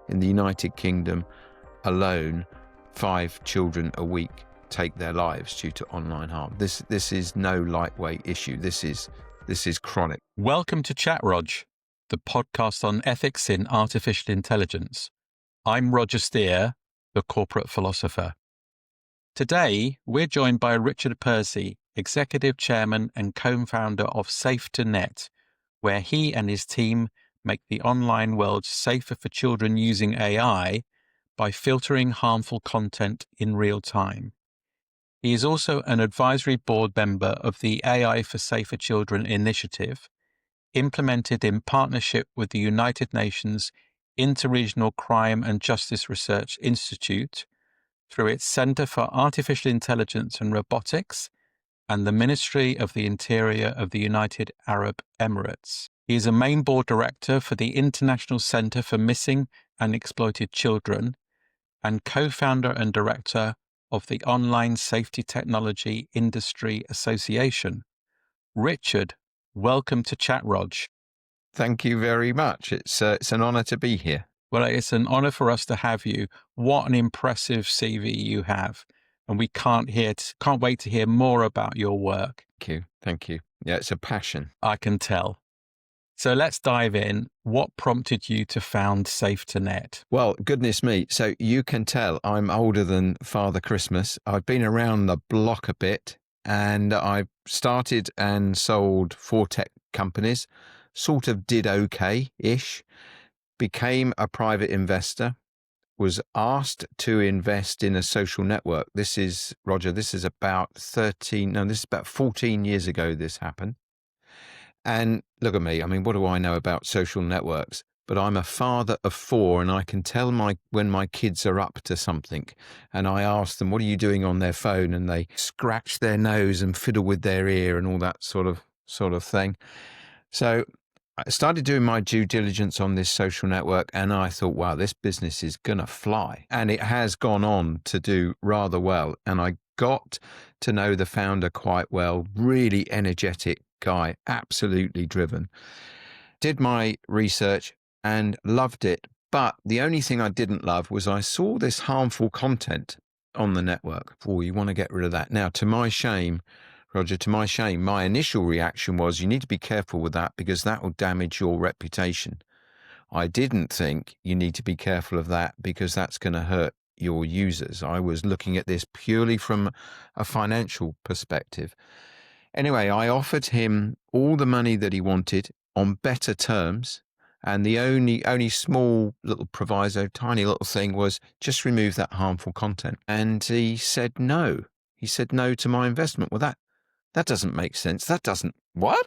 In the United Kingdom alone, 5 children a week take their lives due to online harm. This is no lightweight issue. This is chronic. Welcome to CHATROG, the podcast on ethics in artificial intelligence. I'm Roger Steer, the corporate philosopher. Today, we're joined by Richard Pursey, executive chairman and co-founder of SafeToNet, where he and his team make the online world safer for children using AI by filtering harmful content in real time. He is also an advisory board member of the AI for Safer Children initiative, implemented in partnership with the United Nations Interregional Crime and Justice Research Institute through its Center for Artificial Intelligence and Robotics and the Ministry of the Interior of the United Arab Emirates. He is a main board director for the International Center for Missing and Exploited Children and co-founder and director of the Online Safety Technology Industry Association. Richard, welcome to CHATROG. Thank you very much. It's an honor to be here. Well, it's an honor for us to have you. What an impressive CV you have. And we can't wait to hear more about your work. Thank you. Yeah, it's a passion. I can tell. So let's dive in. What prompted you to found SafeToNet? Well, goodness me. So you can tell I'm older than Father Christmas. I've been around the block a bit, and I've started and sold 4 tech companies, sort of did okay-ish, became a private investor, was asked to invest in a social network. This is about 14 years ago this happened. And look at me. I mean, what do I know about social networks? But I'm a father of 4, and I can tell when my kids are up to something. And I ask them, what are you doing on their phone? And they scratch their nose and fiddle with their ear and all that sort of thing. So I started doing my due diligence on this social network, and I thought, wow, this business is going to fly. And it has gone on to do rather well. And I got to know the founder quite well, really energetic guy, absolutely driven. Did my research and loved it. But the only thing I didn't love was I saw this harmful content on the network. Oh, you want to get rid of that. Now, to my shame, Roger, my initial reaction was you need to be careful with that because that will damage your reputation. I didn't think you need to be careful of that because that's going to hurt your users. I was looking at this purely from a financial perspective. Anyway, I offered him all the money that he wanted on better terms. And the only small little proviso, tiny little thing was just remove that harmful content. And he said no. He said no to my investment. Well, that doesn't make sense. That doesn't, what?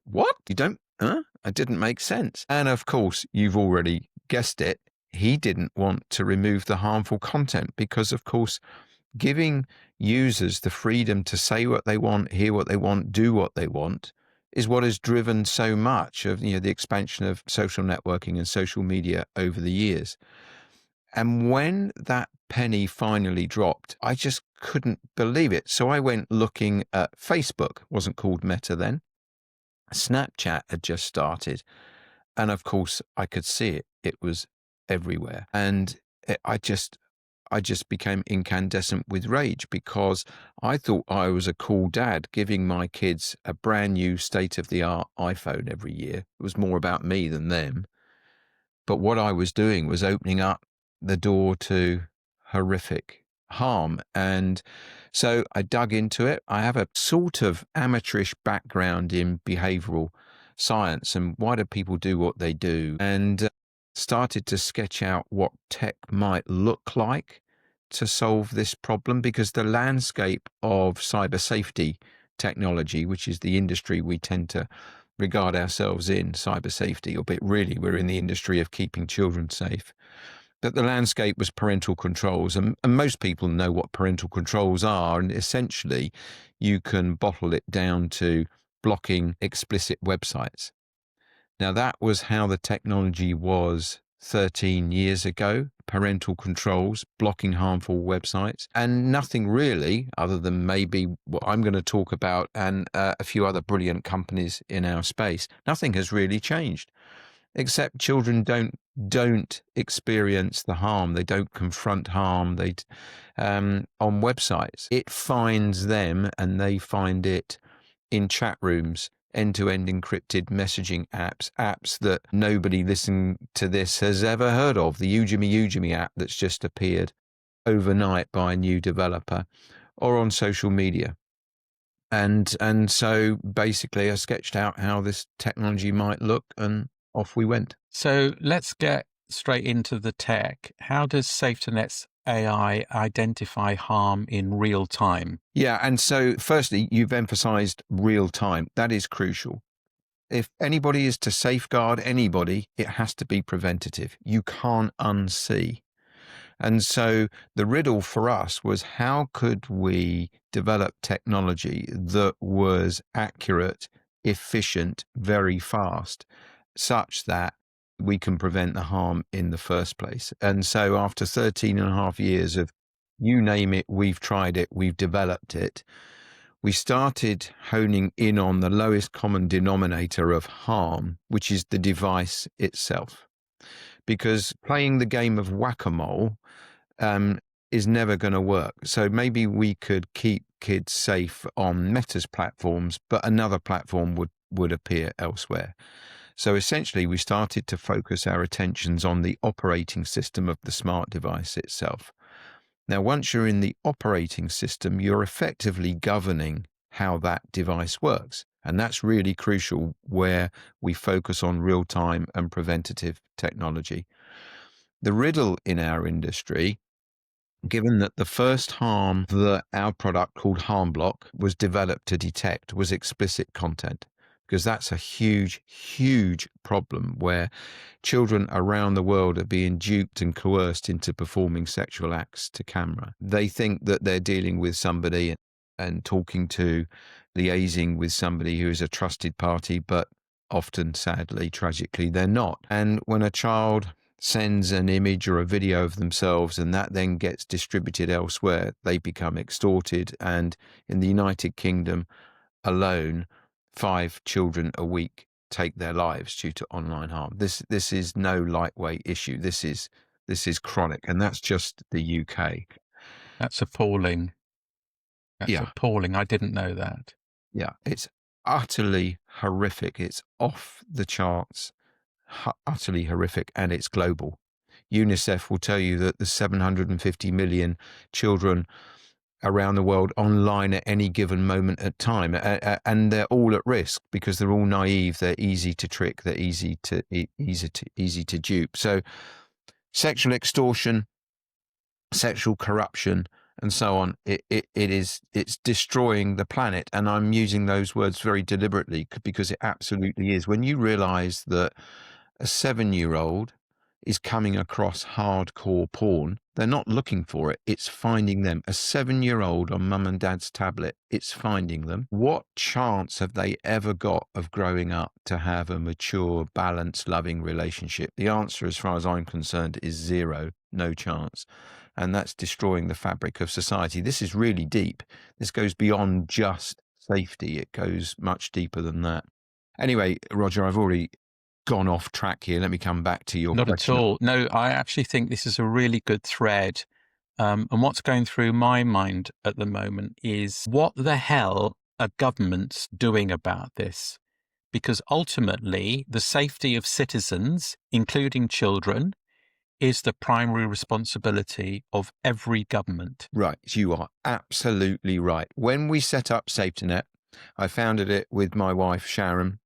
What? You don't, It didn't make sense. And of course, you've already guessed it. He didn't want to remove the harmful content because, of course, giving users the freedom to say what they want, hear what they want, do what they want is what has driven so much of the expansion of social networking and social media over the years. And when that penny finally dropped, I just couldn't believe it. So I went looking at Facebook, wasn't called Meta then. Snapchat had just started. And of course, I could see it. It was everywhere. And I just became incandescent with rage because I thought I was a cool dad giving my kids a brand new state-of-the-art iPhone every year. It was more about me than them. But what I was doing was opening up the door to horrific harm. And so I dug into it. I have a sort of amateurish background in behavioral science and why do people do what they do, and started to sketch out what tech might look like to solve this problem, because the landscape of cyber safety technology, which is the industry we tend to regard ourselves in, cyber safety, albeit really we're in the industry of keeping children safe. But the landscape was parental controls, and most people know what parental controls are, and essentially you can bottle it down to blocking explicit websites. Now that was how the technology was 13 years ago, parental controls, blocking harmful websites, and nothing really other than maybe what I'm going to talk about and a few other brilliant companies in our space. Nothing has really changed. except children don't experience the harm. They don't confront harm. On websites, it finds them and they find it in chat rooms, end-to-end encrypted messaging apps that nobody listening to this has ever heard of. The Udemy app that's just appeared overnight by a new developer, or on social media. And so basically I sketched out how this technology might look, and off we went. So let's get straight into the tech. How does SafeToNet's AI identify harm in real time? Yeah, and so firstly, you've emphasized real time. That is crucial. If anybody is to safeguard anybody, it has to be preventative. You can't unsee. And so the riddle for us was, how could we develop technology that was accurate, efficient, very fast, such that we can prevent the harm in the first place? And so after 13 and a half years of, you name it, we've tried it, we've developed it, we started honing in on the lowest common denominator of harm, which is the device itself. Because playing the game of whack-a-mole is never going to work. So maybe we could keep kids safe on Meta's platforms, but another platform would appear elsewhere. So essentially, we started to focus our attentions on the operating system of the smart device itself. Now, once you're in the operating system, you're effectively governing how that device works. And that's really crucial, where we focus on real-time and preventative technology. The riddle in our industry, given that the first harm that our product called HarmBlock was developed to detect was explicit content, because that's a huge, huge problem where children around the world are being duped and coerced into performing sexual acts to camera. They think that they're dealing with somebody and talking to, liaising with somebody who is a trusted party, but often, sadly, tragically, they're not. And when a child sends an image or a video of themselves and that then gets distributed elsewhere, they become extorted. And in the United Kingdom alone, 5 children a week take their lives due to online harm. This is no lightweight issue. This is chronic, and that's just the UK. That's appalling. That's appalling. I didn't know that. Yeah, it's utterly horrific. It's off the charts, utterly horrific, and it's global. UNICEF will tell you that there's 750 million children around the world online at any given moment at time, and they're all at risk because they're all naive, they're easy to trick, they're easy to dupe. So sexual extortion, sexual corruption, and so on, it's destroying the planet. And I'm using those words very deliberately because it absolutely is. When you realize that a 7-year-old is coming across hardcore porn, they're not looking for it, it's finding them. A 7-year-old on mum and dad's tablet, it's finding them. What chance have they ever got of growing up to have a mature, balanced, loving relationship? The answer, as far as I'm concerned, is zero. No chance. And that's destroying the fabric of society. This is really deep. This goes beyond just safety. It goes much deeper than that. Anyway, Roger, I've already gone off track here. Let me come back to your question. Not at all. No, I actually think this is a really good thread. And what's going through my mind at the moment is, what the hell are governments doing about this? Because ultimately, the safety of citizens, including children, is the primary responsibility of every government. Right. You are absolutely right. When we set up SafeToNet, I founded it with my wife, Sharon.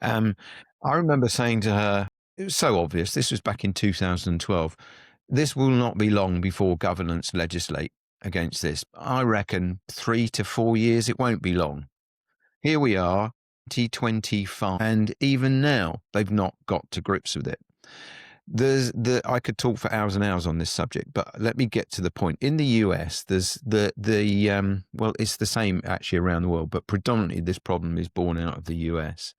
I remember saying to her, it was so obvious, this was back in 2012, this will not be long before governments legislate against this. I reckon 3 to 4 years, it won't be long. Here we are, 2025, and even now, they've not got to grips with it. I could talk for hours and hours on this subject, but let me get to the point. In the US, there's well, it's the same actually around the world, but predominantly this problem is born out of the US.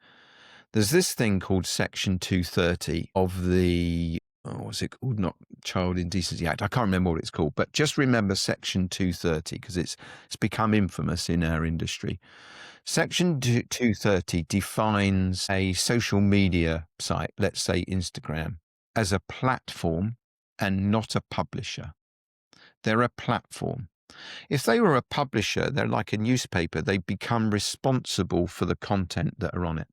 There's this thing called Section 230 of the what's it called? Not Child Indecency Act. I can't remember what it's called, but just remember Section 230 because it's become infamous in our industry. Section 230 defines a social media site, let's say Instagram, as a platform and not a publisher. They're a platform. If they were a publisher, they're like a newspaper. They become responsible for the content that are on it.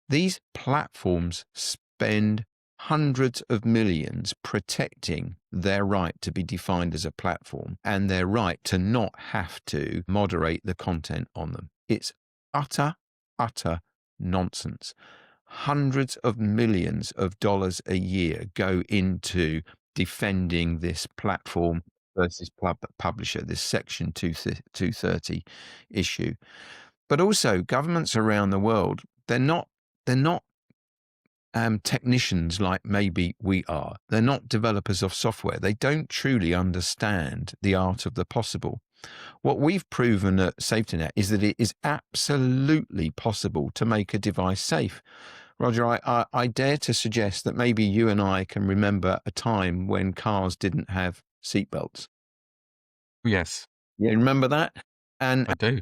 These platforms spend hundreds of millions protecting their right to be defined as a platform and their right to not have to moderate the content on them. It's utter nonsense. Hundreds of millions of dollars a year go into defending this platform versus publisher, this Section 230 issue. But also governments around the world, they're not technicians like maybe we are. They're not developers of software. They don't truly understand the art of the possible. What we've proven at SafeToNet is that it is absolutely possible to make a device safe. Roger, I dare to suggest that maybe you and I can remember a time when cars didn't have seatbelts. Yes. You remember that? And I do.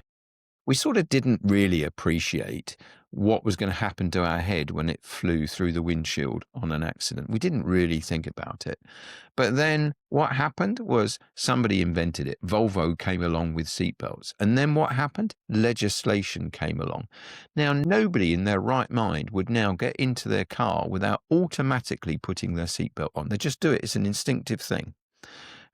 we sort of didn't really appreciate what was going to happen to our head when it flew through the windshield on an accident. We didn't really think about it. But then what happened was somebody invented it. Volvo came along with seatbelts. And then what happened? Legislation came along. Now, nobody in their right mind would now get into their car without automatically putting their seatbelt on. They just do it. It's an instinctive thing.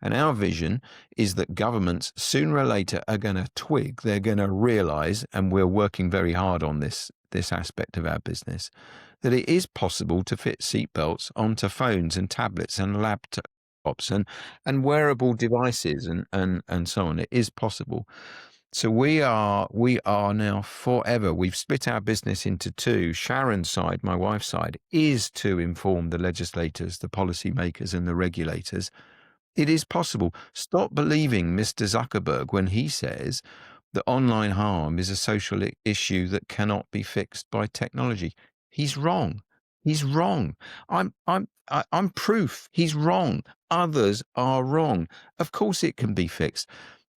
And our vision is that governments sooner or later are going to twig, they're going to realize, and we're working very hard on this aspect of our business, that it is possible to fit seatbelts onto phones and tablets and laptops and wearable devices and so on. It is possible. So we are now forever. We've split our business into two. Sharon's side, my wife's side, is to inform the legislators, the policymakers and the regulators. It is possible. Stop believing Mr. Zuckerberg when he says that online harm is a social issue that cannot be fixed by technology. He's wrong. He's wrong. I'm proof. He's wrong. Others are wrong. Of course it can be fixed.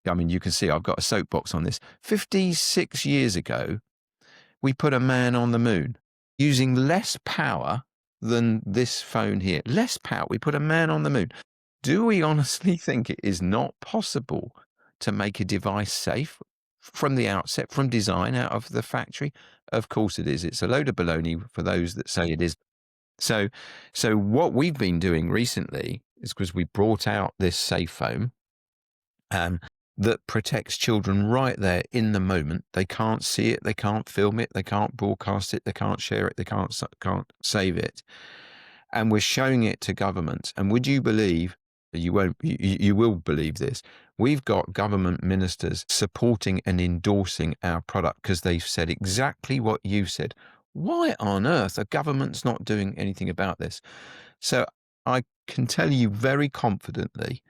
I mean, you can see I've got a soapbox on this. 56 years ago, we put a man on the moon using less power than this phone here. Less power. We put a man on the moon. Do we honestly think it is not possible to make a device safe from the outset, from design, out of the factory? Of course it is. It's a load of baloney for those that say it is. So what we've been doing recently is because we brought out this safe phone that protects children right there in the moment. They can't see it, they can't film it, they can't broadcast it, they can't share it, they can't save it. And we're showing it to governments. And would you believe, you will believe this, we've got government ministers supporting and endorsing our product because they've said exactly what you said. Why on earth are governments not doing anything about this? So I can tell you very confidently,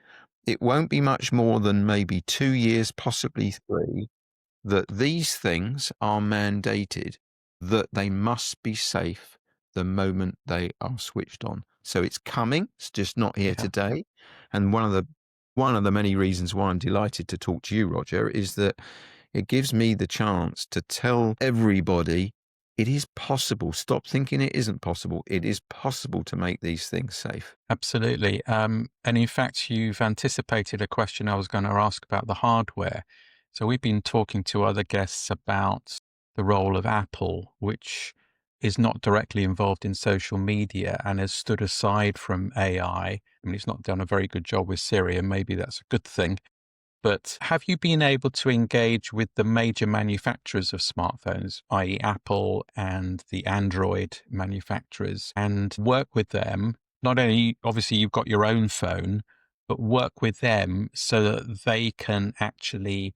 it won't be much more than maybe 2 years, possibly 3, that these things are mandated, that they must be safe the moment they are switched on. So it's coming. It's just not here today. And one of the many reasons why I'm delighted to talk to you, Roger, is that it gives me the chance to tell everybody it is possible. Stop thinking it isn't possible. It is possible to make these things safe. Absolutely. And in fact, you've anticipated a question I was going to ask about the hardware. So we've been talking to other guests about the role of Apple, which is not directly involved in social media and has stood aside from AI. I mean, it's not done a very good job with Siri, and maybe that's a good thing. But have you been able to engage with the major manufacturers of smartphones, i.e. Apple and the Android manufacturers, and work with them? Not only, obviously, you've got your own phone, but work with them so that they can actually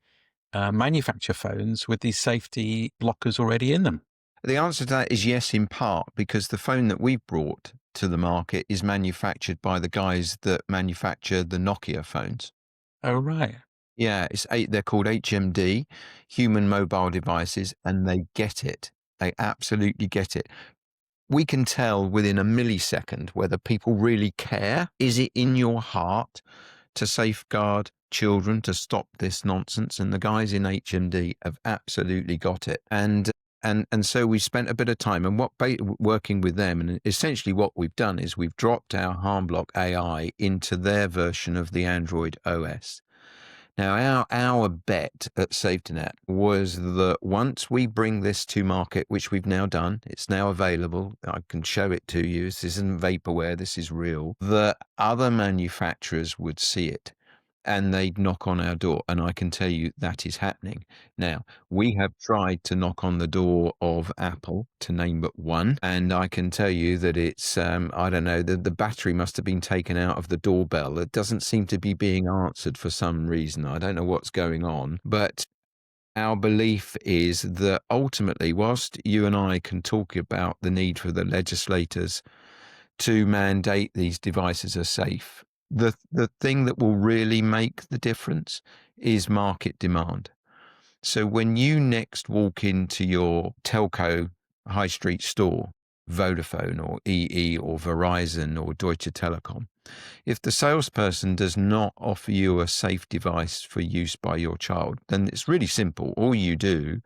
manufacture phones with these safety blockers already in them. The answer to that is yes, in part, because the phone that we've brought to the market is manufactured by the guys that manufacture the Nokia phones. Oh, right. Yeah, they're called HMD, Human Mobile Devices, and they get it. They absolutely get it. we can tell within a millisecond whether people really care. Is it in your heart to safeguard children, to stop this nonsense? And the guys in HMD have absolutely got it. And so we spent a bit of time and working with them. And essentially what we've done is we've dropped our HarmBlock AI into their version of the Android OS. Now, our bet at SafeToNet was that once we bring this to market, which we've now done, it's now available, I can show it to you, this isn't vaporware, this is real, that other manufacturers would see it and they'd knock on our door. And I can tell you that is happening. Now, we have tried to knock on the door of Apple, to name but one, and I can tell you that it's, I don't know, the battery must have been taken out of the doorbell. It doesn't seem to be being answered for some reason. I don't know what's going on, but our belief is that ultimately, whilst you and I can talk about the need for the legislators to mandate these devices are safe, the thing that will really make the difference is market demand. So when you next walk into your telco high street store, Vodafone or EE or Verizon or Deutsche Telekom, if the salesperson does not offer you a safe device for use by your child, then it's really simple. All you do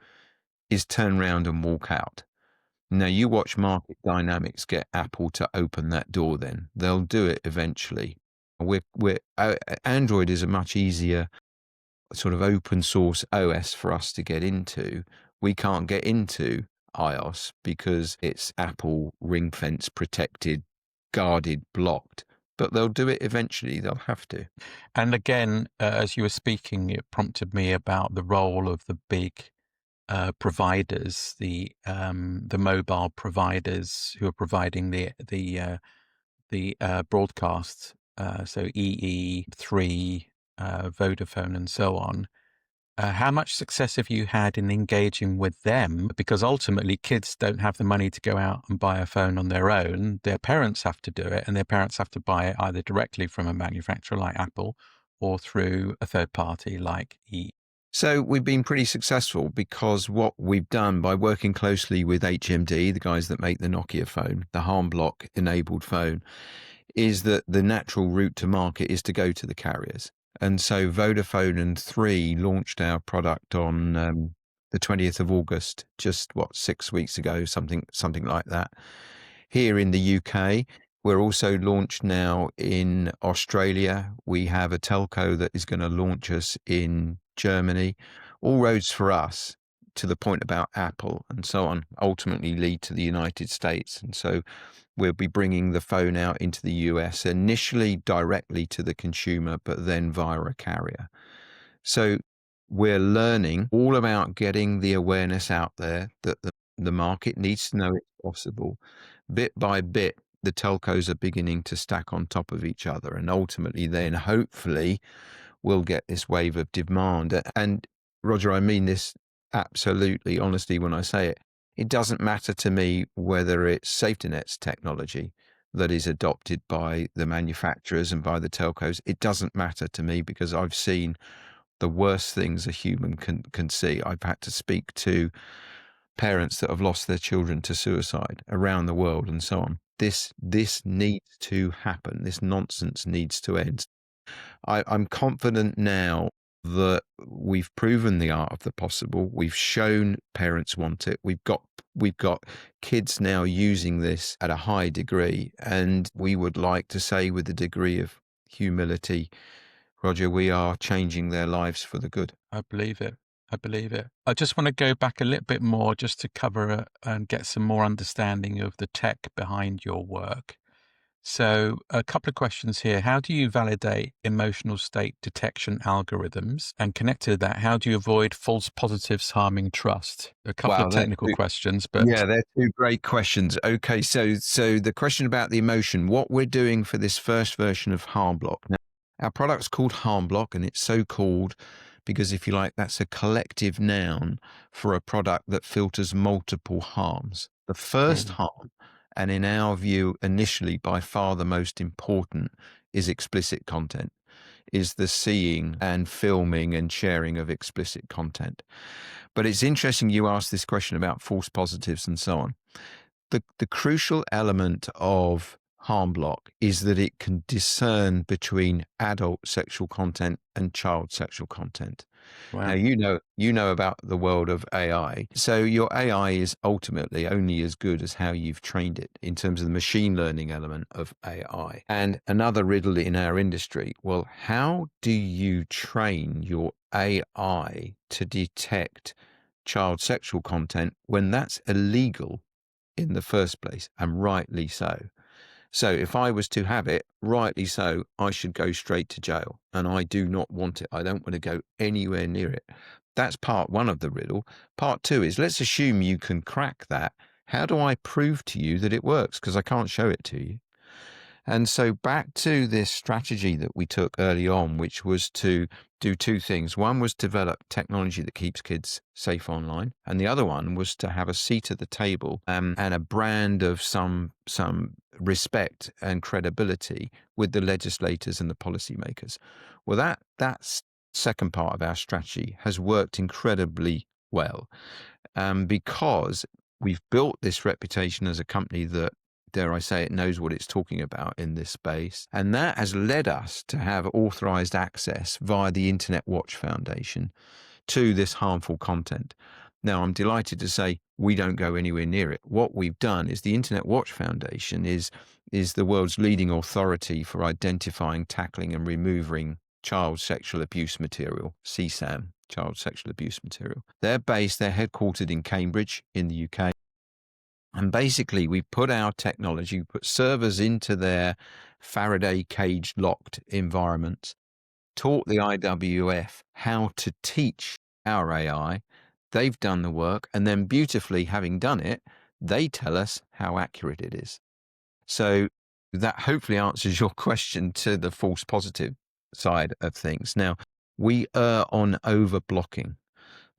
is turn around and walk out. Now, you watch market dynamics get Apple to open that door then. They'll do it eventually. Android is a much easier sort of open source OS for us to get into. We can't get into iOS because it's Apple ring fence protected, guarded, blocked. But they'll do it eventually. They'll have to. And again, as you were speaking, it prompted me about the role of the big providers, the mobile providers who are providing the broadcast. So EE, Three, Vodafone, and so on. How much success have you had in engaging with them? Because ultimately, kids don't have the money to go out and buy a phone on their own. Their parents have to do it, and their parents have to buy it either directly from a manufacturer like Apple or through a third party like EE. So we've been pretty successful because what we've done by working closely with HMD, the guys that make the Nokia phone, the HarmBlock enabled phone, is that the natural route to market is to go to the carriers. And so Vodafone and Three launched our product on the 20th of August, just 6 weeks ago, something like that. Here in the UK, we're also launched now in Australia. We have a telco that is going to launch us in Germany. All roads for us, to the point about Apple and so on, ultimately lead to the United States. And so we'll be bringing the phone out into the US, initially directly to the consumer, but then via a carrier. So we're learning all about getting the awareness out there that the market needs to know it's possible. Bit by bit, the telcos are beginning to stack on top of each other. And ultimately, then hopefully we'll get this wave of demand. And Roger, I mean this absolutely honestly when I say it. It doesn't matter to me whether it's SafeToNet's technology that is adopted by the manufacturers and by the telcos. It doesn't matter to me because I've seen the worst things a human can see. I've had to speak to parents that have lost their children to suicide around the world and so on. This needs to happen. This nonsense needs to end. I'm confident now that we've proven the art of the possible. We've shown parents want it. We've got kids now using this at a high degree, and we would like to say with a degree of humility, Roger, we are changing their lives for the good. I believe it. I just want to go back a little bit more just to cover and get some more understanding of the tech behind your work. So a couple of questions here. How do you validate emotional state detection algorithms? And connected to that, how do you avoid false positives harming trust? A couple of technical questions, but yeah, they're two great questions. Okay, so the question about the emotion, what we're doing for this first version of HarmBlock. Now, our product's called HarmBlock, and it's so called because, if you like, that's a collective noun for a product that filters multiple harms. The first harm, and in our view, initially by far the most important, is explicit content, is the seeing and filming and sharing of explicit content. But it's interesting you asked this question about false positives and so on. The crucial element of harm block is that it can discern between adult sexual content and child sexual content. Now, Wow. you know about the world of AI. So your AI is ultimately only as good as how you've trained it in terms of the machine learning element of AI. And another riddle in our industry, well, how do you train your AI to detect child sexual content when that's illegal in the first place, and rightly so? So if I was to have it, rightly so, I should go straight to jail. And I do not want it. I don't want to go anywhere near it. That's part one of the riddle. Part two is, let's assume you can crack that. How do I prove to you that it works? Because I can't show it to you. And so back to this strategy that we took early on, which was to do two things. One was develop technology that keeps kids safe online, and the other one was to have a seat at the table and a brand of some respect and credibility with the legislators and the policymakers. Well, that second part of our strategy has worked incredibly well, because we've built this reputation as a company that, dare I say it, knows what it's talking about in this space. And that has led us to have authorized access via the Internet Watch Foundation to this harmful content. Now, I'm delighted to say we don't go anywhere near it. What we've done is the Internet Watch Foundation is the world's leading authority for identifying, tackling, and removing child sexual abuse material, CSAM, child sexual abuse material. They're headquartered in Cambridge in the UK. And basically, we put our technology, put servers into their Faraday cage locked environments, taught the IWF how to teach our AI. They've done the work. And then beautifully, having done it, they tell us how accurate it is. So that hopefully answers your question to the false positive side of things. Now, we err on over blocking,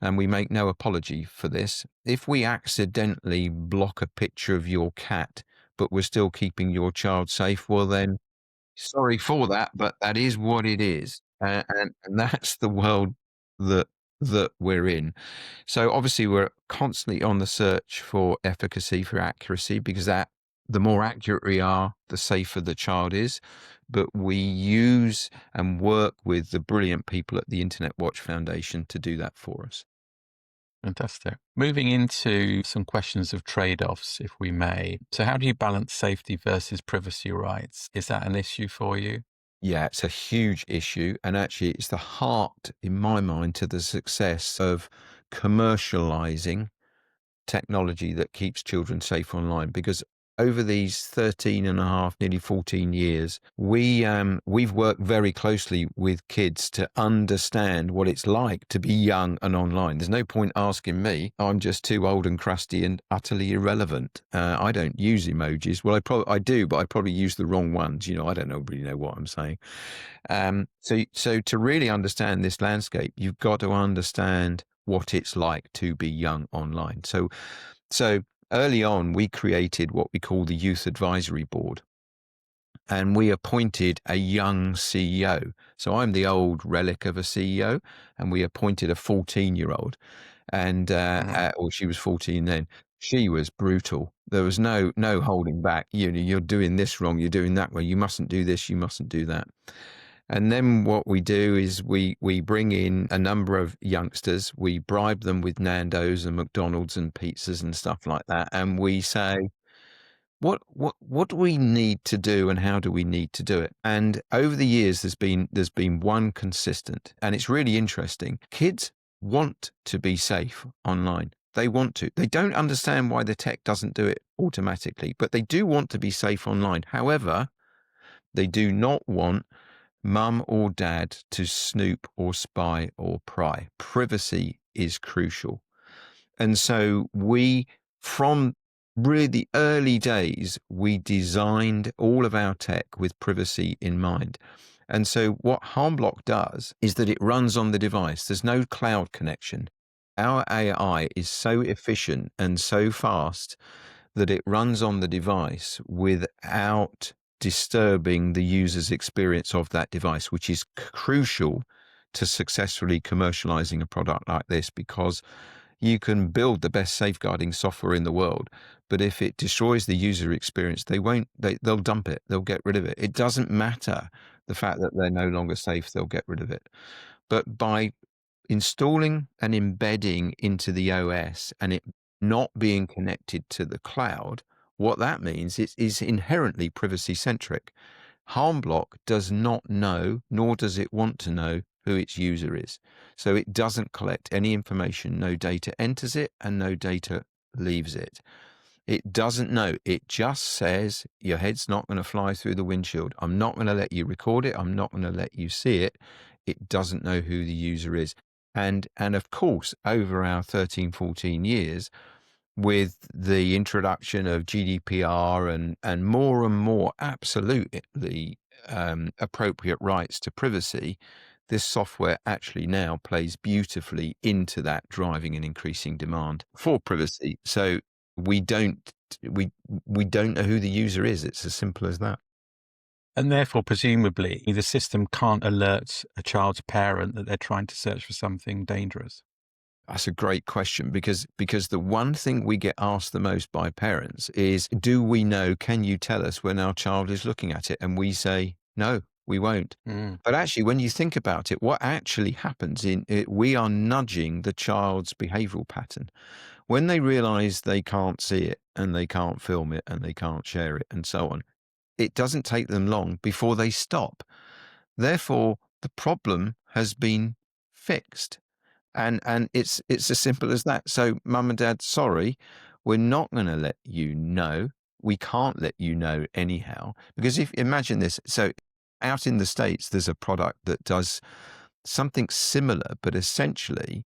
and we make no apology for this. If we accidentally block a picture of your cat, but we're still keeping your child safe, well, then sorry for that, but that is what it is. And that's the world that we're in. So obviously we're constantly on the search for efficacy, for accuracy, because that the more accurate we are, the safer the child is. But we use and work with the brilliant people at the Internet Watch Foundation to do that for us. Fantastic. Moving into some questions of trade-offs, if we may. So how do you balance safety versus privacy rights? Is that an issue for you? Yeah, it's a huge issue. And actually, it's the heart, in my mind, to the success of commercializing technology that keeps children safe online. Because over these 13 and a half, nearly 14 years, we've worked very closely with kids to understand what it's like to be young and online. There's no point asking me. I'm just too old and crusty and utterly irrelevant. I don't use emojis. Well, I do, but I probably use the wrong ones. I don't really know what I'm saying. So to really understand this landscape, you've got to understand what it's like to be young online. So early on, we created what we call the Youth Advisory Board, and we appointed a young CEO. So I'm the old relic of a CEO, and we appointed a 14-year-old, and or she was 14 then. She was brutal. There was no holding back. You're doing this wrong. You're doing that wrong. You mustn't do this. You mustn't do that. And then what we do is we bring in a number of youngsters. We bribe them with Nando's and McDonald's and pizzas and stuff like that. And we say, what do we need to do and how do we need to do it? And over the years, there's been one consistent, and it's really interesting. Kids want to be safe online. They want to. They don't understand why the tech doesn't do it automatically, but they do want to be safe online. However, they do not want mum or dad to snoop or spy or pry. Privacy is crucial. And so from really the early days, we designed all of our tech with privacy in mind. And so what HarmBlock does is that it runs on the device. There's no cloud connection. Our AI is so efficient and so fast that it runs on the device without disturbing the user's experience of that device, which is crucial to successfully commercializing a product like this, because You can build the best safeguarding software in the world, but if it destroys the user experience, they'll dump it. They'll get rid of it. It doesn't matter the fact that they're no longer safe, they'll get rid of it. But by installing and embedding into the OS and it not being connected to the cloud, what that means is inherently privacy centric. Harmblock does not know, nor does it want to know, who its user is. So it doesn't collect any information. No data enters it and no data leaves it. It doesn't know. It just says, your head's not going to fly through the windshield. I'm not going to let you record it. I'm not going to let you see it. It doesn't know who the user is. And of course, over our 13, 14 years, with the introduction of GDPR and more absolutely appropriate rights to privacy, this software actually now plays beautifully into that driving an increasing demand for privacy. So we don't know who the user is. It's as simple as that. And therefore, presumably, the system can't alert a child's parent that they're trying to search for something dangerous. That's a great question because the one thing we get asked the most by parents is, do we know, can you tell us when our child is looking at it? And we say, no, we won't. But actually, when you think about it, what actually happens we are nudging the child's behavioral pattern. When they realize they can't see it and they can't film it and they can't share it and so on, it doesn't take them long before they stop. Therefore, the problem has been fixed. And it's as simple as that. So, mum and dad, sorry, we're not going to let you know. We can't let you know anyhow. Because imagine this. So out in the States, there's a product that does something similar, but essentially,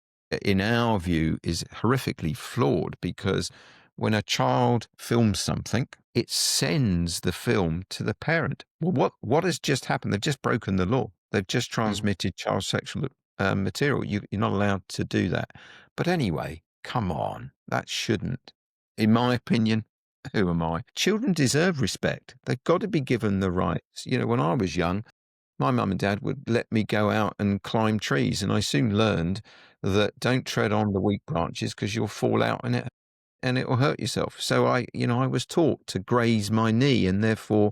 in our view, is horrifically flawed because when a child films something, it sends the film to the parent. Well, what has just happened? They've just broken the law. They've just transmitted child sexual material. You're not allowed to do that. But anyway, come on, that shouldn't. In my opinion, who am I? Children deserve respect. They've got to be given the rights. When I was young, my mum and dad would let me go out and climb trees, and I soon learned that don't tread on the weak branches because you'll fall out and it will hurt yourself. So I was taught to graze my knee and therefore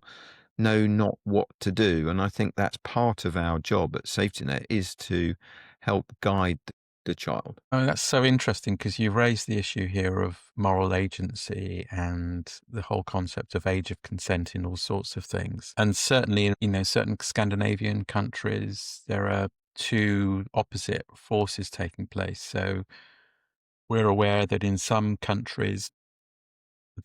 know not what to do. And I think that's part of our job at SafeToNet, is to help guide the child. Oh, that's so interesting because you raised the issue here of moral agency and the whole concept of age of consent in all sorts of things. And certainly in certain Scandinavian countries, there are two opposite forces taking place. So we're aware that in some countries,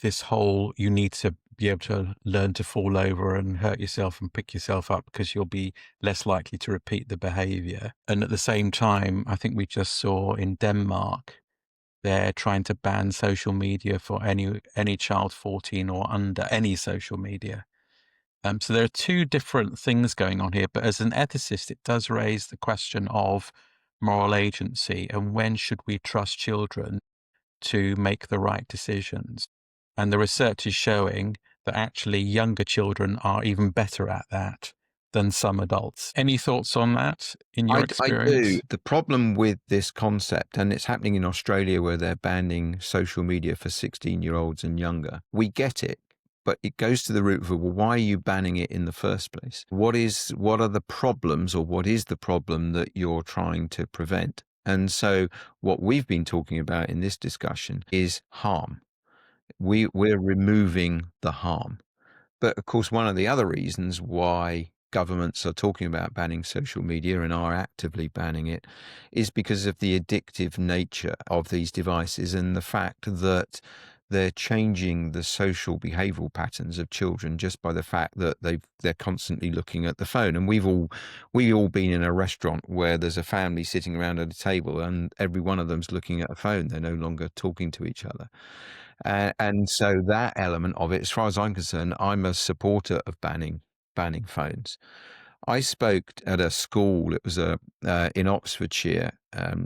this whole, you need to be able to learn to fall over and hurt yourself and pick yourself up because you'll be less likely to repeat the behavior. And at the same time, I think we just saw in Denmark, they're trying to ban social media for any child 14 or under, any social media. So there are two different things going on here, but as an ethicist, it does raise the question of moral agency and when should we trust children to make the right decisions. And the research is showing that actually younger children are even better at that than some adults. Any thoughts on that in your experience? I do. The problem with this concept, and it's happening in Australia where they're banning social media for 16-year-olds and younger, we get it. But it goes to the root of, well, why are you banning it in the first place? What are the problems, or what is the problem that you're trying to prevent? And so what we've been talking about in this discussion is harm. We're removing the harm. But of course, one of the other reasons why governments are talking about banning social media and are actively banning it is because of the addictive nature of these devices and the fact that they're changing the social behavioral patterns of children just by the fact that they're constantly looking at the phone. And we've all been in a restaurant where there's a family sitting around at a table and every one of them's looking at a phone. They're no longer talking to each other. And so that element of it, as far as I'm concerned, I'm a supporter of banning phones. I spoke at a school. It was in Oxfordshire,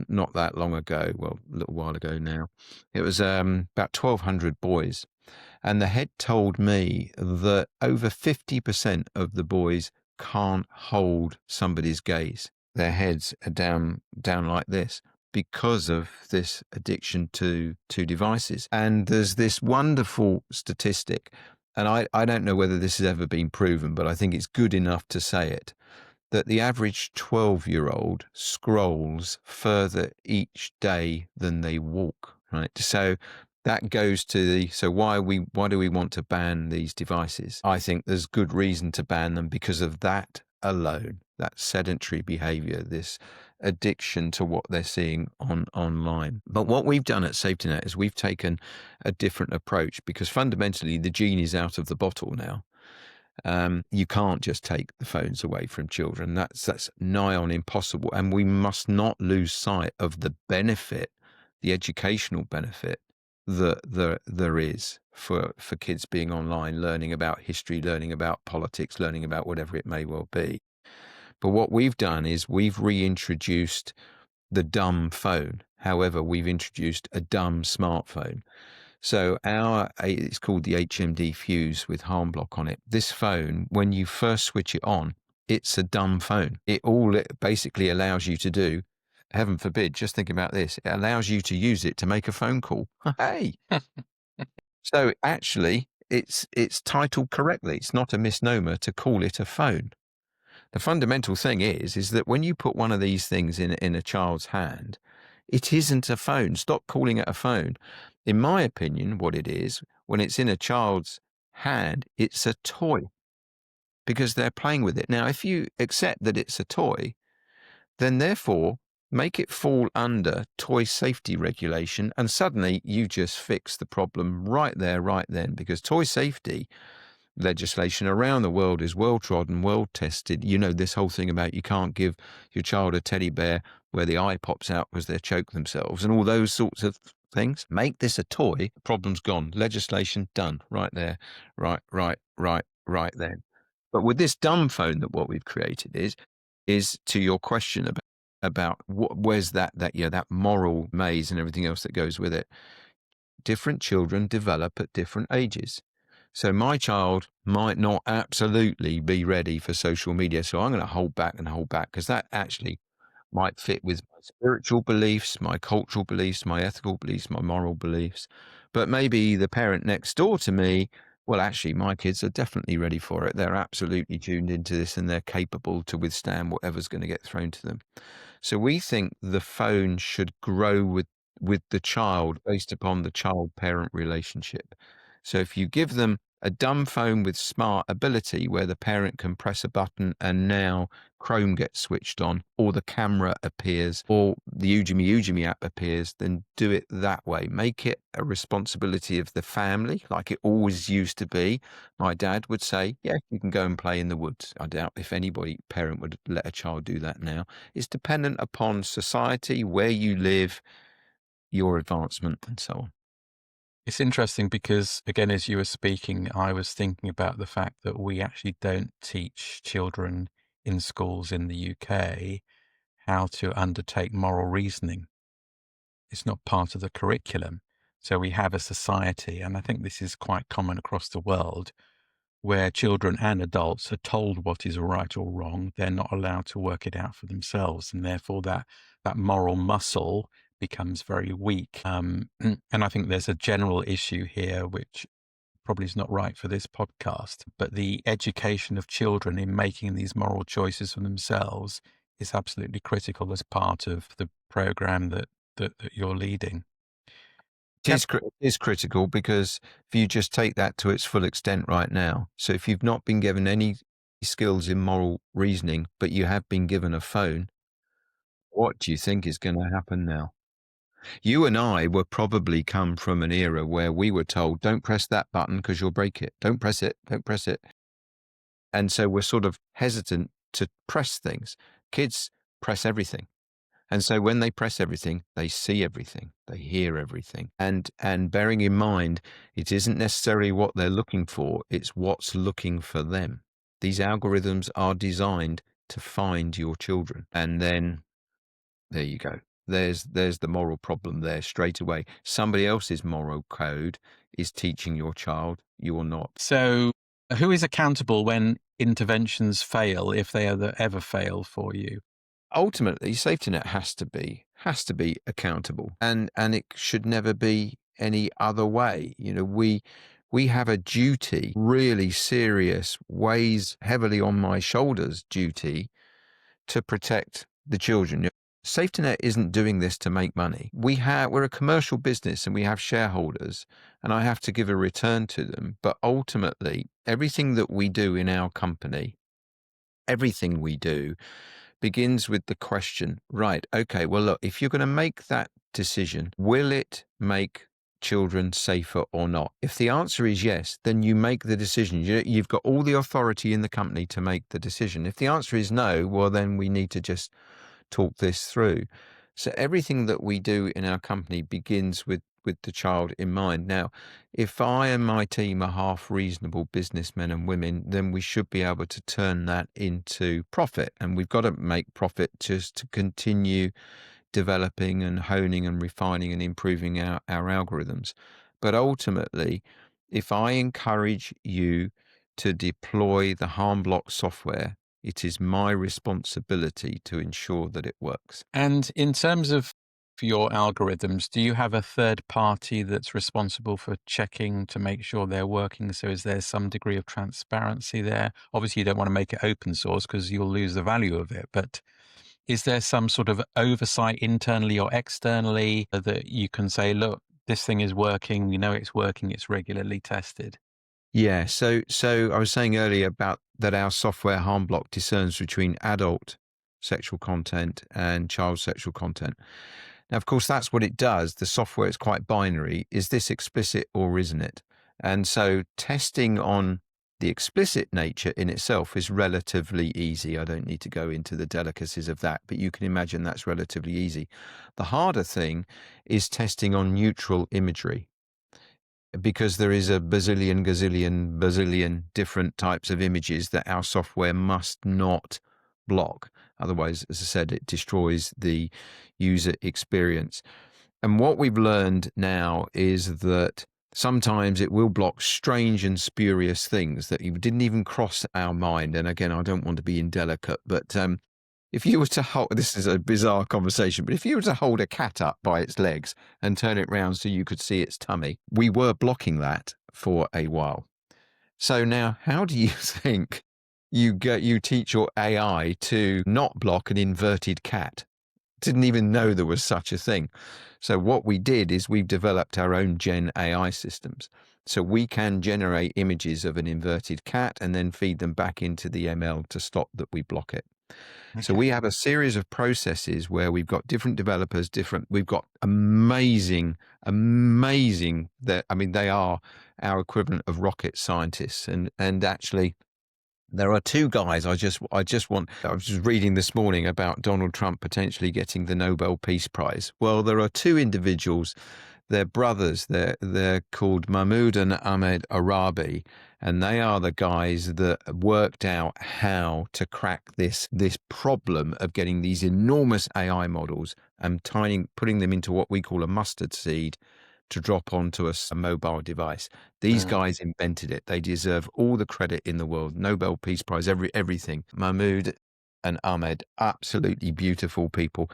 not that long ago. Well, a little while ago now. It was about 1,200 boys, and the head told me that over 50% of the boys can't hold somebody's gaze. Their heads are down like this. because of this addiction to devices. And there's this wonderful statistic, and I don't know whether this has ever been proven, but I think it's good enough to say it, that the average 12-year-old scrolls further each day than they walk, right? So that goes to why do we want to ban these devices? I think there's good reason to ban them because of that alone, that sedentary behavior, this addiction to what they're seeing online. But what we've done at SafeToNet is we've taken a different approach, because fundamentally the genie's out of the bottle now. You can't just take the phones away from children. That's nigh on impossible. And we must not lose sight of the benefit, the educational benefit that there is for kids being online, learning about history, learning about politics, learning about whatever it may well be. But what we've done is we've reintroduced the dumb phone. However, we've introduced a dumb smartphone. So it's called the HMD Fuse with Harm Block on it. This phone, when you first switch it on, it's a dumb phone. It basically allows you to do, heaven forbid, just think about this, it allows you to use it to make a phone call. Hey! So actually, it's titled correctly. It's not a misnomer to call it a phone. The fundamental thing is that when you put one of these things in a child's hand, it isn't a phone. Stop calling it a phone. In my opinion, what it is, when it's in a child's hand, it's a toy, because they're playing with it. Now, if you accept that it's a toy, then therefore make it fall under toy safety regulation, and suddenly you just fix the problem right there, right then, because toy safety legislation around the world is well trodden, well tested. You know, this whole thing about you can't give your child a teddy bear where the eye pops out because they choke themselves and all those sorts of things. Make this a toy, problem's gone. Legislation done right there, right then. But with this dumb phone, that what we've created is to your question about where's that moral maze and everything else that goes with it. Different children develop at different ages. So my child might not absolutely be ready for social media. So I'm going to hold back because that actually might fit with my spiritual beliefs, my cultural beliefs, my ethical beliefs, my moral beliefs. But maybe the parent next door to me, well, actually, my kids are definitely ready for it. They're absolutely tuned into this and they're capable to withstand whatever's going to get thrown to them. So we think the phone should grow with the child based upon the child-parent relationship. So if you give them a dumb phone with smart ability where the parent can press a button and now Chrome gets switched on, or the camera appears, or the Ujimi app appears, then do it that way. Make it a responsibility of the family, like it always used to be. My dad would say, yeah, you can go and play in the woods. I doubt if parent would let a child do that now. It's dependent upon society, where you live, your advancement, and so on. It's interesting because, again, as you were speaking, I was thinking about the fact that we actually don't teach children in schools in the UK how to undertake moral reasoning. It's not part of the curriculum. So we have a society, and I think this is quite common across the world, where children and adults are told what is right or wrong. They're not allowed to work it out for themselves, and therefore that moral muscle becomes very weak. And I think there's a general issue here, which probably is not right for this podcast, but the education of children in making these moral choices for themselves is absolutely critical as part of the program that you're leading. It is critical, because if you just take that to its full extent right now, so if you've not been given any skills in moral reasoning, but you have been given a phone, what do you think is going to happen now? You and I were probably come from an era where we were told, don't press that button because you'll break it. Don't press it. Don't press it. And so we're sort of hesitant to press things. Kids press everything. And so when they press everything, they see everything, they hear everything. And bearing in mind, it isn't necessarily what they're looking for, it's what's looking for them. These algorithms are designed to find your children. And then there you go. There's the moral problem there straight away. Somebody else's moral code is teaching your child, you're not. So who is accountable when interventions fail, if they ever fail for you? Ultimately, SafeToNet has has to be accountable, and it should never be any other way. We have a duty, really serious, weighs heavily on my shoulders duty to protect the children. SafeToNet isn't doing this to make money. We're a commercial business and we have shareholders, and I have to give a return to them. But ultimately, everything that we do in our company, everything we do begins with the question, right, okay, well, look, if you're going to make that decision, will it make children safer or not? If the answer is yes, then you make the decision. You've got all the authority in the company to make the decision. If the answer is no, well, then we need to just talk this through. So everything that we do in our company begins with the child in mind. Now, if I and my team are half reasonable businessmen and women, then we should be able to turn that into profit. And we've got to make profit just to continue developing and honing and refining and improving our algorithms. But ultimately, if I encourage you to deploy the harm block software, it is my responsibility to ensure that it works. And in terms of your algorithms, do you have a third party that's responsible for checking to make sure they're working? So is there some degree of transparency there? Obviously, you don't want to make it open source because you'll lose the value of it. But is there some sort of oversight internally or externally that you can say, look, this thing is working, we know it's working, it's regularly tested? Yeah, so I was saying earlier about that our software harm block discerns between adult sexual content and child sexual content. Now, of course, that's what it does. The software is quite binary. Is this explicit or isn't it? And so testing on the explicit nature in itself is relatively easy. I don't need to go into the delicacies of that, but you can imagine that's relatively easy. The harder thing is testing on neutral imagery, because there is a bazillion different types of images that our software must not block. Otherwise, as I said, it destroys the user experience. And what we've learned now is that sometimes it will block strange and spurious things that didn't even cross our mind. And again, I don't want to be indelicate, but if you were to hold, this is a bizarre conversation, but if you were to hold a cat up by its legs and turn it round so you could see its tummy, we were blocking that for a while. So now, how do you think you teach your AI to not block an inverted cat? Didn't even know there was such a thing. So what we did is we've developed our own Gen AI systems. So we can generate images of an inverted cat and then feed them back into the ML to stop that we block it. So we have a series of processes where we've got different developers, we've got amazing, they are our equivalent of rocket scientists. And actually, there are two guys I was reading this morning about Donald Trump potentially getting the Nobel Peace Prize. Well, there are two individuals, they're brothers, they're called Mahmoud and Ahmed Arabi, and they are the guys that worked out how to crack this problem of getting these enormous AI models and putting them into what we call a mustard seed to drop onto a mobile device. These guys invented it. They deserve all the credit in the world. Nobel Peace Prize, everything. Mahmoud and Ahmed, absolutely beautiful people.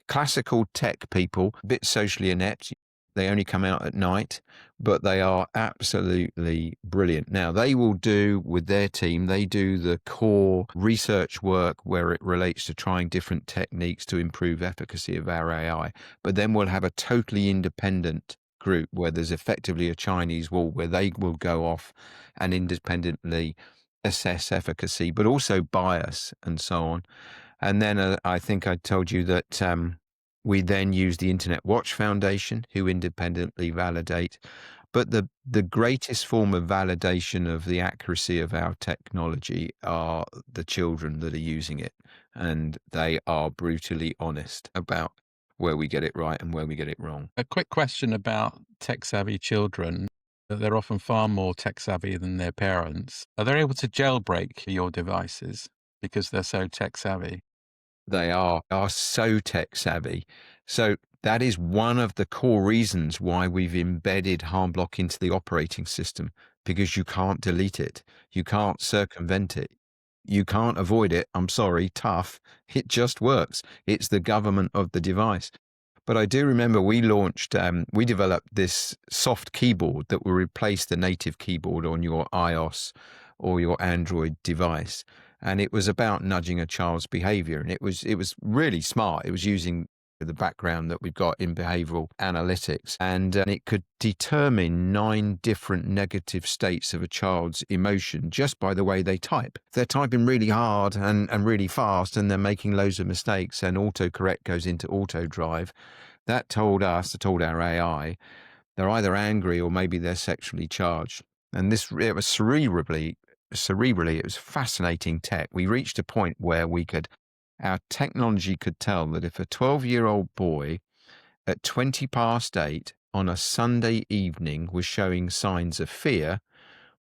Classical tech people, a bit socially inept. They only come out at night, but they are absolutely brilliant. Now, they will do with their team, they do the core research work where it relates to trying different techniques to improve efficacy of our AI. But then we'll have a totally independent group where there's effectively a Chinese wall where they will go off and independently assess efficacy, but also bias and so on. And then I think I told you that we then use the Internet Watch Foundation, who independently validate. But the greatest form of validation of the accuracy of our technology are the children that are using it. And they are brutally honest about where we get it right and where we get it wrong. A quick question about tech-savvy children. They're often far more tech-savvy than their parents. Are they able to jailbreak your devices because they're so tech-savvy? They are so tech savvy. So that is one of the core reasons why we've embedded harm block into the operating system, because you can't delete it. You can't circumvent it. You can't avoid it. I'm sorry, tough. It just works. It's the government of the device. But I do remember we developed this soft keyboard that will replace the native keyboard on your iOS or your Android device. And it was about nudging a child's behavior. And it was really smart. It was using the background that we've got in behavioral analytics. And it could determine 9 different negative states of a child's emotion just by the way they type. If they're typing really hard and really fast and they're making loads of mistakes and autocorrect goes into auto drive, that told our AI, they're either angry or maybe they're sexually charged. And it was cerebrally, it was fascinating tech. We reached a point where our technology could tell that if a 12-year-old boy at 20 past 8 on a Sunday evening was showing signs of fear,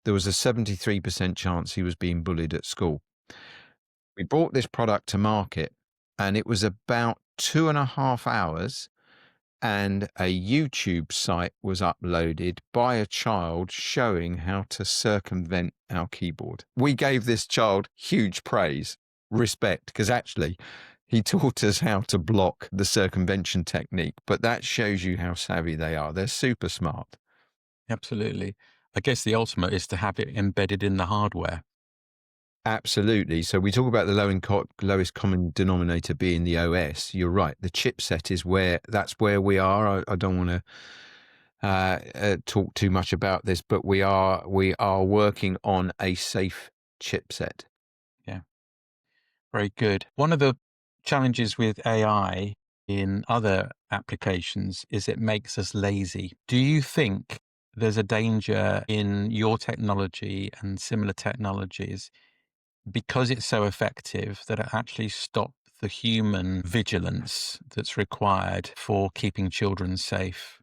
there was a 73% chance he was being bullied at school. We brought this product to market and it was about 2.5 hours, and a YouTube site was uploaded by a child showing how to circumvent our keyboard. We gave this child huge praise, respect, because actually he taught us how to block the circumvention technique. But that shows you how savvy they are. They're super smart. Absolutely. I guess the ultimate is to have it embedded in the hardware. Absolutely. So we talk about the lowest common denominator being the OS. You're right. The chipset is that's where we are. I don't want to talk too much about this, but we are working on a safe chipset. Yeah. Very good. One of the challenges with AI in other applications is it makes us lazy. Do you think there's a danger in your technology and similar technologies because it's so effective that it actually stops the human vigilance that's required for keeping children safe?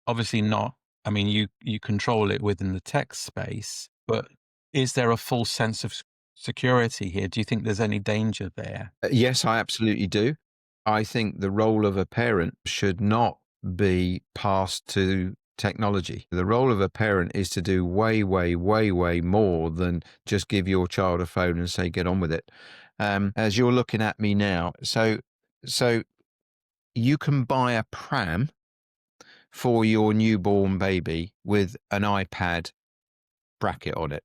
Obviously not. I mean, you control it within the tech space, but is there a full sense of security here? Do you think there's any danger there? Yes, I absolutely do. I think the role of a parent should not be passed to technology. The role of a parent is to do way, way, way, way more than just give your child a phone and say, get on with it. As you're looking at me now, so you can buy a pram for your newborn baby with an iPad bracket on it.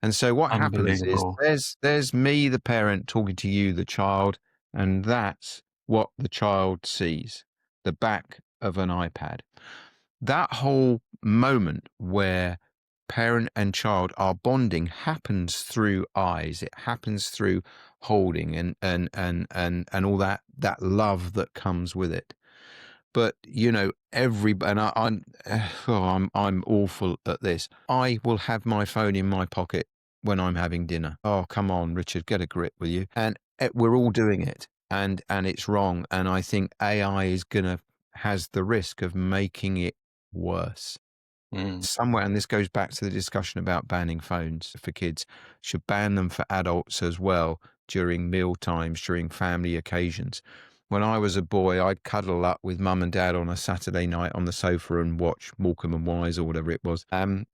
And so what happens is Unbelievable. there's me, the parent, talking to you, the child, and that's what the child sees, the back of an iPad. That whole moment where parent and child are bonding happens through eyes. It happens through holding and all that love that comes with it. But I'm awful at this. I will have my phone in my pocket when I'm having dinner. Oh, come on, Richard, get a grip, will you? And we're all doing it, and it's wrong. And I think AI has the risk of making it worse. Mm. Somewhere, and this goes back to the discussion about banning phones for kids, should ban them for adults as well during meal times, during family occasions. When I was a boy, I'd cuddle up with mum and dad on a Saturday night on the sofa and watch Morecambe and Wise or whatever it was, and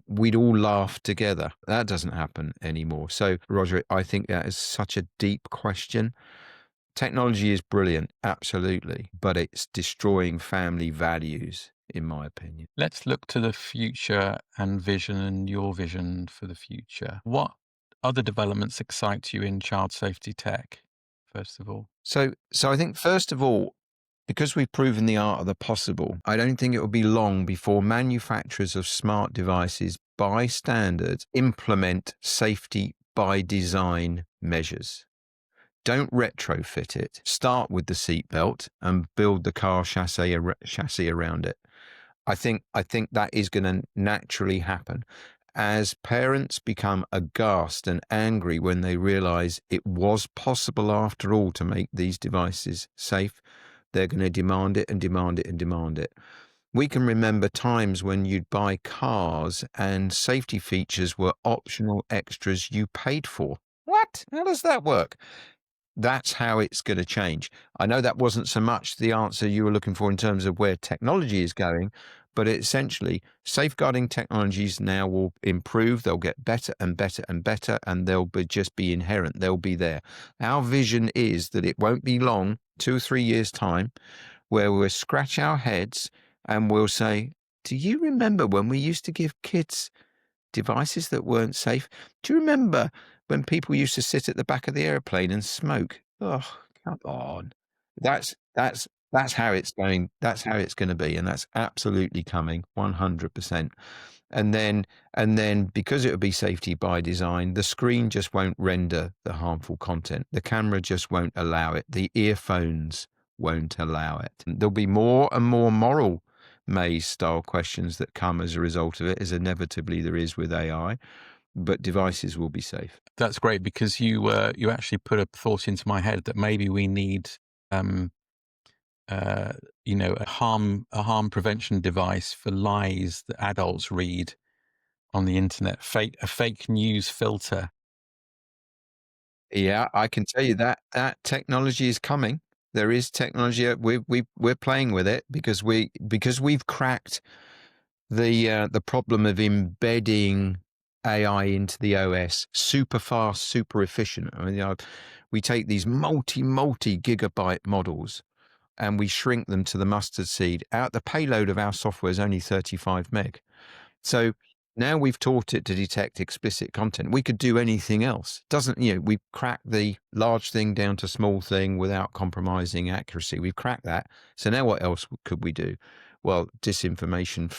we'd all laugh together. That doesn't happen anymore. So, Roger, I think that is such a deep question. Technology is brilliant, absolutely, but it's destroying family values, in my opinion. Let's look to the future and vision and your vision for the future. What other developments excite you in child safety tech, first of all? So I think, first of all, because we've proven the art of the possible, I don't think it will be long before manufacturers of smart devices, by standard, implement safety by design measures. Don't retrofit it. Start with the seatbelt and build the car chassis around it. I think that is going to naturally happen. As parents become aghast and angry when they realize it was possible after all to make these devices safe, they're going to demand it and demand it and demand it. We can remember times when you'd buy cars and safety features were optional extras you paid for. What? How does that work? That's how it's going to change. I know that wasn't so much the answer you were looking for in terms of where technology is going, But essentially, safeguarding technologies now will improve. They'll get better and better and better, and they'll just be inherent. They'll be there. Our vision is that it won't be long, 2 or 3 years' time, where we'll scratch our heads and we'll say, do you remember when we used to give kids devices that weren't safe? Do you remember when people used to sit at the back of the airplane and smoke? Oh, come on. That's how it's going. That's how it's going to be, and that's absolutely coming 100%. And then because it would be safety by design, the screen just won't render the harmful content. The camera just won't allow it. The earphones won't allow it. There'll be more and more moral maze style questions that come as a result of it, as inevitably there is with AI, but devices will be safe. That's great, because you actually put a thought into my head that maybe we need a harm prevention device for lies that adults read on the internet, a fake news filter. Yeah, I can tell you that technology is coming. There is technology. We're playing with it because we've cracked the problem of embedding AI into the OS super fast, super efficient. I mean, we take these multi gigabyte models and we shrink them to the mustard seed. The payload of our software is only 35 meg. So now we've taught it to detect explicit content. We could do anything else. We've cracked the large thing down to small thing without compromising accuracy. We've cracked that. So now what else could we do? Well, disinformation,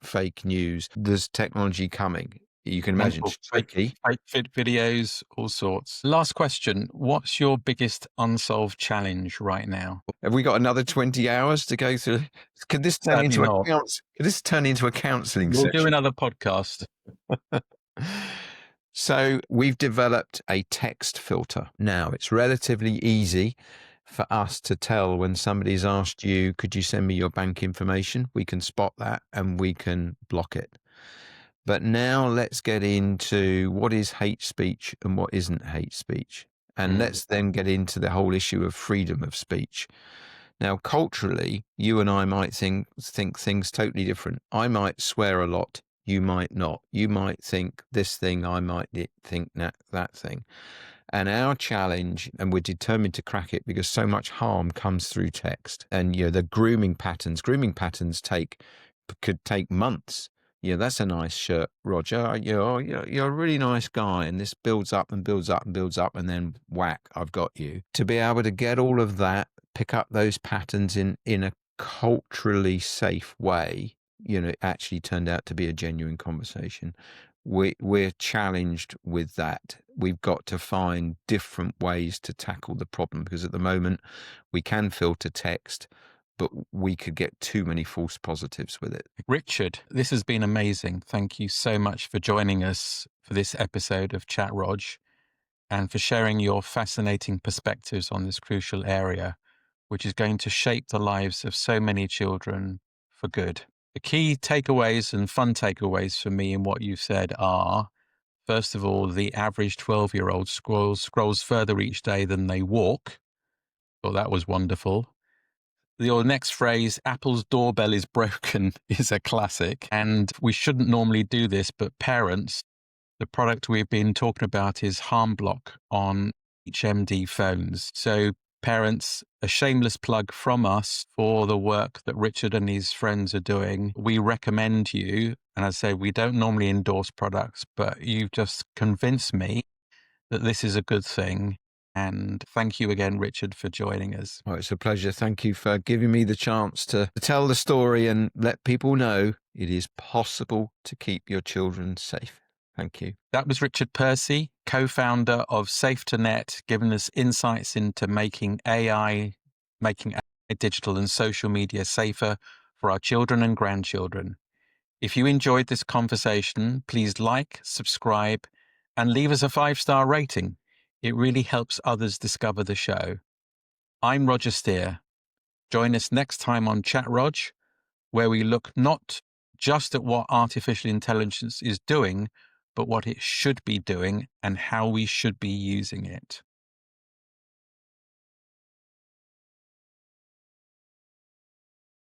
fake news. There's technology coming. You can imagine. Fake fit videos, all sorts. Last question. What's your biggest unsolved challenge right now? Have we got another 20 hours to go through? Could this turn into a counseling session? We'll do another podcast. So we've developed a text filter. Now it's relatively easy for us to tell when somebody's asked you, could you send me your bank information? We can spot that and we can block it. But now let's get into what is hate speech and what isn't hate speech. And let's then get into the whole issue of freedom of speech. Now, culturally, you and I might think things totally different. I might swear a lot. You might not. You might think this thing. I might think that thing. And our challenge, and we're determined to crack it because so much harm comes through text. And, the grooming patterns could take months. Yeah, that's a nice shirt, Roger. You're a really nice guy. And this builds up and builds up and builds up. And then whack, I've got you. To be able to get all of that, pick up those patterns in a culturally safe way, it actually turned out to be a genuine conversation. We're challenged with that. We've got to find different ways to tackle the problem because at the moment we can filter text, but we could get too many false positives with it. Richard, this has been amazing. Thank you so much for joining us for this episode of CHATROG and for sharing your fascinating perspectives on this crucial area, which is going to shape the lives of so many children for good. The key takeaways and fun takeaways for me in what you've said are, first of all, the average 12-year-old scrolls further each day than they walk. Thought that was wonderful. Your next phrase, Apple's doorbell is broken, is a classic. And we shouldn't normally do this, but parents, the product we've been talking about is Harm Block on HMD phones. So parents, a shameless plug from us for the work that Richard and his friends are doing. We recommend you, and I say we don't normally endorse products, but you've just convinced me that this is a good thing. And thank you again, Richard, for joining us. Oh, it's a pleasure. Thank you for giving me the chance to tell the story and let people know it is possible to keep your children safe. Thank you. That was Richard Pursey, co-founder of SafeToNet, giving us insights into making AI digital and social media safer for our children and grandchildren. If you enjoyed this conversation, please like, subscribe, and leave us a 5-star rating. It really helps others discover the show. I'm Roger Steer. Join us next time on ChatRog, where we look not just at what artificial intelligence is doing, but what it should be doing and how we should be using it.